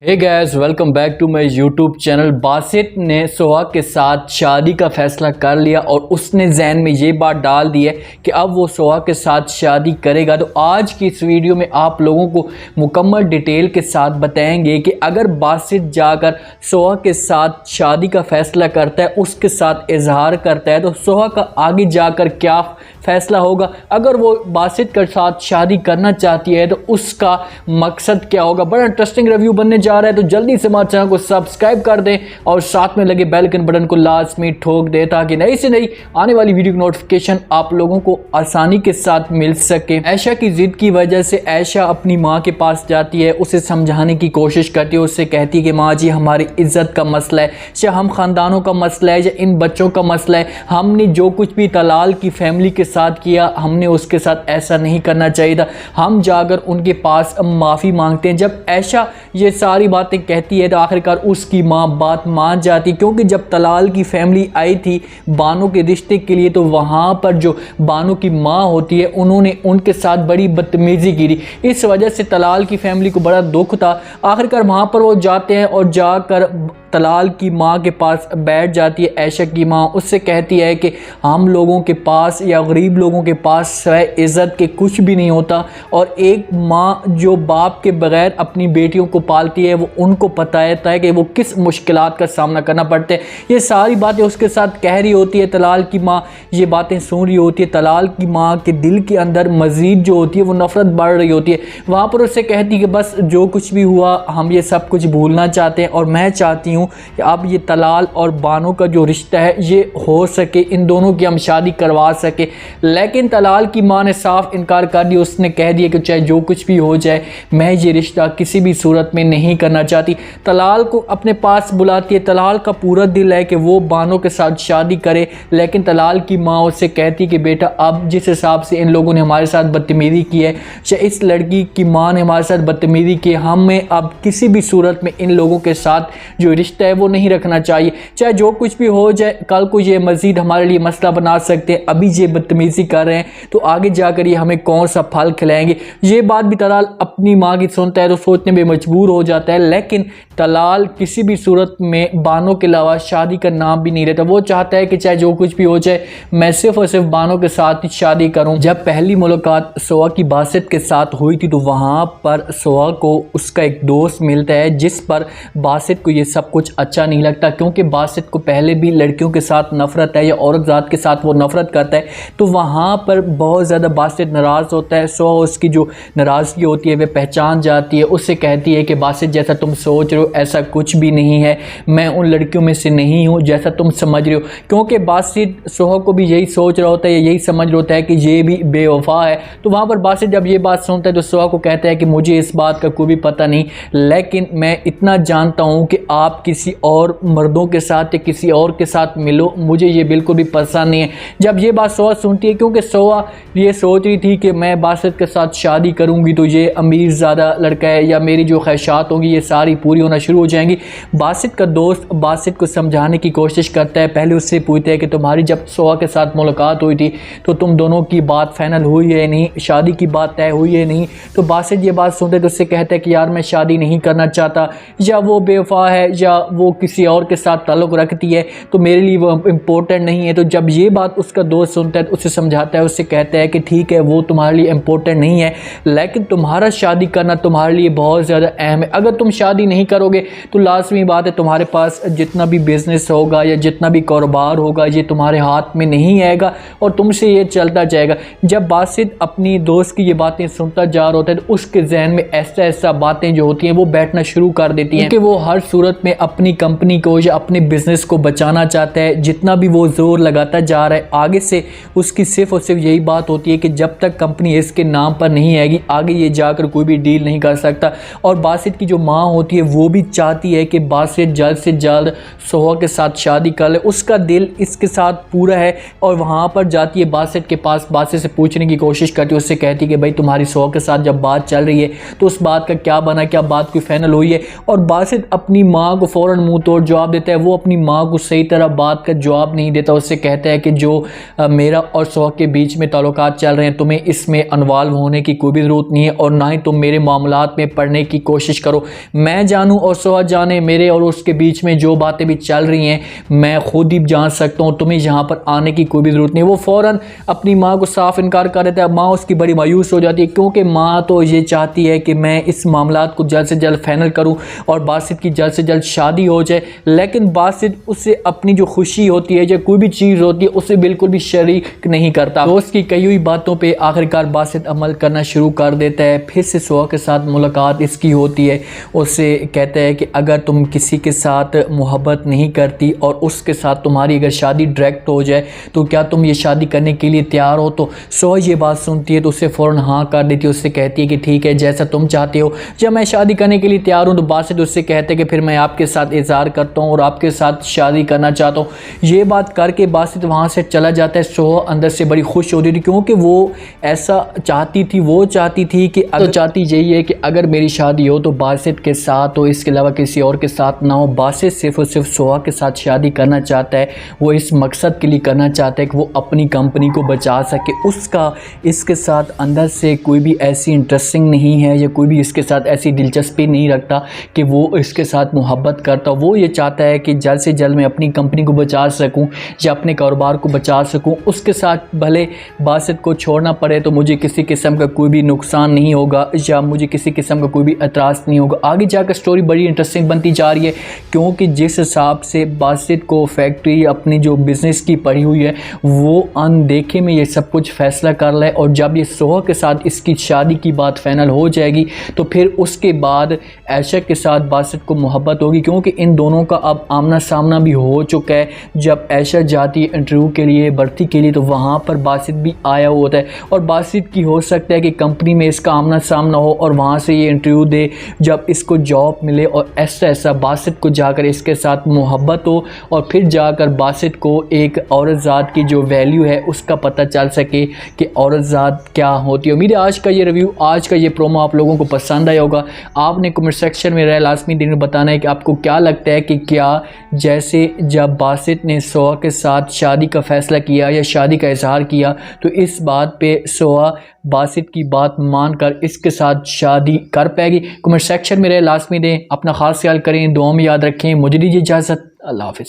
Hey guys, welcome back to my YouTube channel. Basit ने सोहाग के साथ शादी का फैसला कर लिया और उसने जहन में ये बात डाल दी है कि अब वो सोहाग के साथ शादी करेगा। तो आज की इस वीडियो में आप लोगों को मुकम्मल डिटेल के साथ बताएंगे कि अगर बासित जाकर सोहाग के साथ शादी का फैसला करता है, उसके साथ इजहार करता है, तो सोहाग का आगे जाकर क्या फैसला होगा। अगर वो बासित के साथ शादी करना चाहती है तो उसका मकसद क्या होगा। बड़ा इंटरेस्टिंग रिव्यू बनने जा रहा है, तो जल्दी से हमारे चैनल को सब्सक्राइब कर दें और साथ में लगे बेल आइकन बटन को लाजमी ठोक दें ताकि नई से नई आने वाली वीडियो की नोटिफिकेशन आप लोगों को आसानी के साथ मिल सके। ऐशा की जिद की वजह से ऐशा अपनी माँ के पास जाती है, उसे समझाने की कोशिश करती है। उससे कहती है कि माँ जी, हमारी इज्जत का मसला है, या हम खानदानों का मसला है, या इन बच्चों का मसला है। हमने जो कुछ भी तलाल की फैमिली के साथ किया, हमने उसके साथ ऐसा नहीं करना चाहिए था। हम जाकर उनके पास माफ़ी मांगते हैं। जब ऐशा ये सारी बातें कहती है तो आखिरकार उसकी माँ बात मान जाती, क्योंकि जब तलाल की फैमिली आई थी बानो के रिश्ते के लिए, तो वहाँ पर जो बानो की माँ होती है उन्होंने उनके साथ बड़ी बदतमीज़ी की थी। इस वजह से तलाल की फैमिली को बड़ा दुख था। आखिरकार वहाँ पर वो जाते हैं और जाकर तलाल की माँ के पास बैठ जाती है ऐशा की माँ। उससे कहती है कि हम लोगों के पास या गरीब लोगों के पास सिवाय इज़्ज़त के कुछ भी नहीं होता, और एक माँ जो बाप के बगैर अपनी बेटियों को पालती है वो उनको पता है कि वो किस मुश्किलात का सामना करना पड़ता है। ये सारी बातें उसके साथ कह रही होती है तलाल की माँ, ये बातें सुन रही होती है। तलाल की माँ के दिल के अंदर मज़ीद जो होती है वो नफ़रत बढ़ रही होती है। वहाँ पर उससे कहती है कि बस जो कुछ भी हुआ हम ये सब कुछ भूलना चाहते हैं, और मैं चाहती हूँ कि अब ये तलाल और बानो का जो रिश्ता है ये हो सके, इन दोनों की हम शादी करवा सके। लेकिन तलाल की माँ ने साफ इनकार कर दिया। उसने कह दिया कि चाहे जो कुछ भी हो जाए, मैं ये रिश्ता किसी भी सूरत में नहीं करना चाहती। तलाल को अपने पास बुलाती है। तलाल का पूरा दिल है कि वो बानो के साथ शादी करे, लेकिन तलाल की माँ उससे कहती कि बेटा, अब जिस हिसाब से इन लोगों ने हमारे साथ बदतमीज़ी की है, चाहे इस लड़की की माँ ने हमारे साथ बदतमीज़ी की है, हमें अब किसी भी सूरत में इन लोगों के साथ जो रिश्ता है वो नहीं रखना चाहिए। चाहे जो कुछ भी हो जाए, कल को ये मज़ीद हमारे लिए मसला बना सकते हैं। अभी ये बदतमीज़ी कर रहे हैं तो आगे जाकर ये हमें कौन सा फल खिलाएंगे। ये बात भी तलाल अपनी माँ की सुनता है तो सोचने में मजबूर हो जाता है। लेकिन तलाल किसी भी सूरत में बानो के अलावा शादी का नाम भी नहीं लेता। वो चाहता है कि चाहे जो कुछ भी हो जाए, मैं सिर्फ और सिर्फ बानो के साथ ही शादी करूं। जब पहली मुलाकात सोहा की बासित के साथ हुई थी तो वहाँ पर सोहा को उसका एक दोस्त मिलता है, जिस पर बासित को ये सब कुछ अच्छा नहीं लगता, क्योंकि बासित को पहले भी लड़कियों के साथ नफरत है या औरत ज़ात के साथ वो नफरत करता है। तो वहाँ पर बहुत ज़्यादा बासित नाराज़ होता है। सोहा उसकी जो नाराज़गी होती है वह पहचान जाती है। उससे कहती है कि बासित, जैसा तुम सोच रहे हो ऐसा कुछ भी नहीं है, मैं उन लड़कियों में से नहीं हूँ जैसा तुम समझ रहे हो। क्योंकि बासित सोहा को भी यही सोच रहा होता है, यही समझ रहा होता है कि ये भी बेवफा है। तो वहाँ पर बासित जब ये बात सुनता है तो सोहा को कहता है कि मुझे इस बात का कोई भी पता नहीं, लेकिन मैं इतना जानता हूँ कि आप किसी और मर्दों के साथ या किसी और के साथ मिलो, मुझे ये बिल्कुल भी पसंद नहीं है। जब ये बात सोहा सुनती है, क्योंकि सोहा ये सोच रही थी कि मैं बासित के साथ शादी करूंगी तो ये अमीर ज़्यादा लड़का है या मेरी जो ख्वाहिशात होंगी ये सारी पूरी होना शुरू हो जाएंगी। बासित का दोस्त बासित को समझाने की कोशिश करता है। पहले उससे पूछता है कि तुम्हारी जब सोहा के साथ मुलाकात हुई थी तो तुम दोनों की बात फाइनल हुई है नहीं, शादी की बात तय हुई है नहीं। तो बासित ये बात सुनते तो उससे कहता है कि यार, मैं शादी नहीं करना चाहता, या वो बेवफा है या वो किसी और के साथ ताल्लुक़ रखती है, तो मेरे लिए वो इम्पोर्टेंट नहीं है। तो जब ये बात उसका दोस्त सुनता है तो उसे समझाता है, उससे कहता है कि ठीक है, वो तुम्हारे लिए इम्पोर्टेंट नहीं है, लेकिन तुम्हारा शादी करना तुम्हारे लिए बहुत ज़्यादा अहम है। अगर तुम शादी नहीं करोगे तो लाजमी बात है तुम्हारे पास जितना भी बिजनेस होगा या जितना भी कारोबार होगा ये तुम्हारे हाथ में नहीं आएगा और तुमसे ये चलता जाएगा। जब बासित अपनी दोस्त की ये बातें सुनता जा रहा होता है तो उसके जहन में ऐसा बातें जो होती हैं वो बैठना शुरू कर देती हैं कि वो हर सूरत में अपनी कंपनी को या अपने बिजनेस को बचाना चाहता है। जितना भी वो जोर लगाता जा रहा है, आगे से उसकी सिर्फ और सिर्फ यही बात होती है कि जब तक कंपनी इसके नाम पर नहीं आएगी आगे ये जाकर कोई भी डील नहीं कर सकता। और बासित की जो माँ होती है वो भी चाहती है कि बासित जल्द से जल्द सोहा के साथ शादी कर ले, उसका दिल इसके साथ पूरा है। और वहाँ पर जाती है बासित के पास, बासित से पूछने की कोशिश करती है। उससे कहती है कि भाई, तुम्हारी सोहा के साथ जब बात चल रही है तो उस बात का क्या बना, क्या बात कोई फाइनल हुई है। और बासित अपनी माँ को फ़ौरन मुंह तोड़ जवाब देता है। वो अपनी माँ को सही तरह बात का जवाब नहीं देता। उससे कहता है कि जो मेरा और सोहा के बीच में ताल्लुकात चल रहे हैं, तुम्हें इसमें इन्वॉल्व होने की कोई भी ज़रूरत नहीं है और ना ही तुम मेरे मामलात में पढ़ने की कोशिश करो। मैं जानूँ और सोहा जाने, मेरे और उसके बीच में जो बातें भी चल रही हैं मैं खुद ही जान सकता हूँ, तुम्हें यहाँ पर आने की कोई भी ज़रूरत नहीं। वो फ़ौरन अपनी माँ को साफ इनकार कर देता है। माँ उसकी बड़ी मायूस हो जाती है, क्योंकि माँ तो ये चाहती है कि मैं इस मामलात को जल्द से जल्द फाइनल करूँ और बासित की जल्द से जल्द शादी हो जाए। लेकिन बासित उससे अपनी जो खुशी होती है या कोई भी चीज़ होती है उससे बिल्कुल भी शरीक नहीं करता। दोस्त की कही हुई बातों पे आखिरकार बासित अमल करना शुरू कर देता है। फिर से सोहा के साथ मुलाकात इसकी होती है। उससे कहता है कि अगर तुम किसी के साथ मोहब्बत नहीं करती और उसके साथ तुम्हारी अगर शादी डायरेक्ट हो जाए तो क्या तुम ये शादी करने के लिए तैयार हो। तो सोहा ये बात सुनती है तो उससे फ़ौरन हाँ कर देती है। उससे कहती है कि ठीक है, जैसा तुम चाहते हो, जब मैं शादी करने के लिए तैयार हूँ। तो बासित उससे कहते हैं कि फिर मैं आपके साथ इज़हार करता हूँ और आपके साथ शादी करना चाहता हूँ। ये बात करके बासित वहाँ से चला जाता है। सोहा अंदर से बड़ी खुश होती थी, क्योंकि वो ऐसा चाहती थी, वो चाहती थी कि अगर चाहती यही है कि अगर मेरी शादी हो तो बासित के साथ हो, इसके अलावा किसी और के साथ ना हो। बासित सिर्फ और सिर्फ सोहा के साथ शादी करना चाहता है। वो इस मकसद के लिए करना चाहता है कि वो अपनी कंपनी को बचा सके। उसका इसके साथ अंदर से कोई भी ऐसी इंटरेस्टिंग नहीं है या कोई भी इसके साथ ऐसी दिलचस्पी नहीं रखता कि वो इसके साथ मोहब्बत करता। वो ये चाहता है कि जल्द से जल्द मैं अपनी कंपनी को बचा सकूं या अपने कारोबार को बचा सकूं। उसके साथ भले बासित को छोड़ना पड़े तो मुझे किसी किस्म का कोई भी नुकसान नहीं होगा या मुझे किसी किस्म का कोई भी एतराज़ नहीं होगा। आगे जाकर स्टोरी बड़ी इंटरेस्टिंग बनती जा रही है, क्योंकि जिस हिसाब से बासित को फैक्ट्री अपनी जो बिज़नेस की पड़ी हुई है वो अनदेखे में ये सब कुछ फ़ैसला कर ले। और जब ये सोहा के साथ इसकी शादी की बात फाइनल हो जाएगी तो फिर उसके बाद आयशा के साथ बासित को मोहब्बत होगी, क्योंकि इन दोनों का अब आमना सामना भी हो चुका है। जब आयशा जाती है इंटरव्यू के लिए, भर्ती के लिए, तो वहाँ पर बासित भी आया हुआ होता है और बासित की हो सकता है कि कंपनी में इसका आमना सामना हो और वहाँ से ये इंटरव्यू दे, जब इसको जॉब मिले और ऐसा बासित को जाकर इसके साथ मोहब्बत हो और फिर जाकर बासित को एक औरत ज़ात की जो वैल्यू है उसका पता चल सके कि औरत ज़ात क्या होती है। उम्मीद है आज का ये रिव्यू, आज का ये प्रोमो आप लोगों को पसंद आया होगा। आपने कमेंट सेक्शन में राय लाजमी दिन में बताना है कि आपको क्या लगता है कि क्या जैसे जब बासित ने सोहा के साथ शादी का फ़ैसला किया या शादी का इजहार किया तो इस बात पे सोहा बासित की बात मानकर इसके साथ शादी कर पाएगी। कमेंट सेक्शन में राय लाजमी दें। अपना ख़ास ख्याल करें, दुआ में याद रखें। मुझे दीजिए इजाज़त। अल्लाह हाफ़िज़।